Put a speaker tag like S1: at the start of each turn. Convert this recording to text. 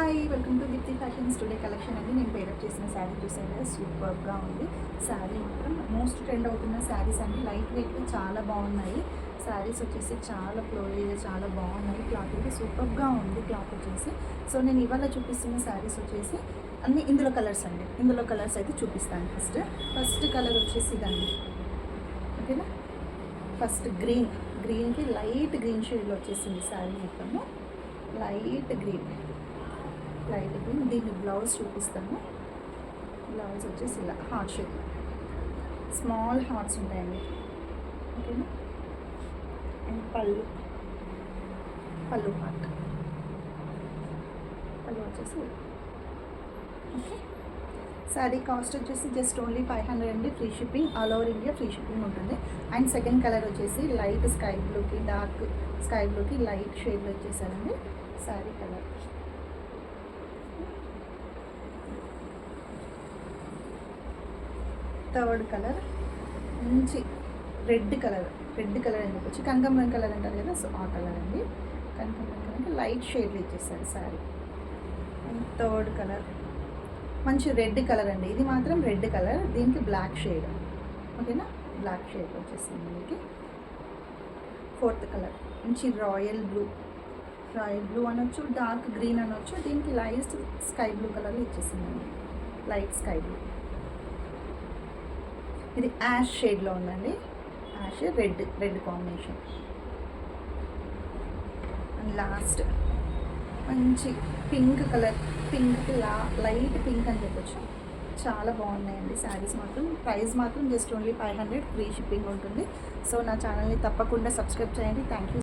S1: Hi welcome to Deepti fashions today collection అండి. నేను pair up చేసిన శారీ చూసాను కదా, సూపర్గా ఉంది. శారీ మాత్రం మోస్ట్ ట్రెండ్ అవుతున్న శారీస్ అండి. లైట్ వెయిట్ చాలా బాగున్నాయి. శారీస్ వచ్చేసి చాలా ఫ్లోరీగా చాలా బాగున్నాయి. క్లాత్ అయితే సూపర్గా ఉంది క్లాత్ వచ్చేసి. సో నేను ఇవాళ చూపిస్తున్న శారీస్ వచ్చేసి అన్ని ఇందులో కలర్స్ అండి. ఇందులో కలర్స్ అయితే చూపిస్తాను. ఫస్ట్ కలర్ వచ్చేసి ఇదండి, ఓకేనా. ఫస్ట్ గ్రీన్కి లైట్ గ్రీన్ షేడ్లో వచ్చేసింది శారీ మొత్తము. లైట్ గ్రీన్ దీన్ని బ్లౌజ్ చూపిస్తాను. బ్లౌజ్ వచ్చేసి ఇలా హార్ట్ షేప్, స్మాల్ హార్ట్స్ ఉంటాయండి, ఓకేనా. అండ్ పళ్ళు పార్ట్, పళ్ళు వచ్చేసి ఓకే. శారీ కాస్ట్ వచ్చేసి జస్ట్ ఓన్లీ 500 అండి. Free shipping, all over India free shipping ఉంటుంది. అండ్ సెకండ్ కలర్ వచ్చేసి లైట్ స్కై బ్లూకి డార్క్ స్కై బ్లూకి లైట్ షేడ్లో వచ్చేసారండి శారీ కలర్. థర్డ్ కలర్ మంచి రెడ్ కలర్ ఎందుకు వచ్చి కనకాంబరం కలర్ అంటారు కదా, సో ఆ కలర్ అండి. కనకాంబరం కలర్ లైట్ షేడ్లు ఇచ్చేస్తారు శారీ. అండ్ థర్డ్ కలర్ మంచి రెడ్ కలర్ అండి. ఇది మాత్రం రెడ్ కలర్, దీనికి బ్లాక్ షేడ్, ఓకేనా. బ్లాక్ షేడ్ వచ్చేసింది దీనికి. ఫోర్త్ కలర్ మంచి రాయల్ బ్లూ అనొచ్చు, డార్క్ గ్రీన్ అనొచ్చు. దీనికి లైట్ స్కై బ్లూ కలర్లో ఇచ్చేసిందండి, లైట్ స్కై బ్లూ. ఇది యాష్ షేడ్లో ఉందండి, ash red combination. And last మంచి పింక్ కలర్, లైట్ పింక్ అని చెప్పొచ్చు. చాలా బాగున్నాయండి శారీస్ మాత్రం. ప్రైస్ మాత్రం జస్ట్ ఓన్లీ 500, ఫ్రీ షిప్పింగ్ ఉంటుంది. సో నా ఛానల్ని తప్పకుండా సబ్స్క్రైబ్ చేయండి. Thank you.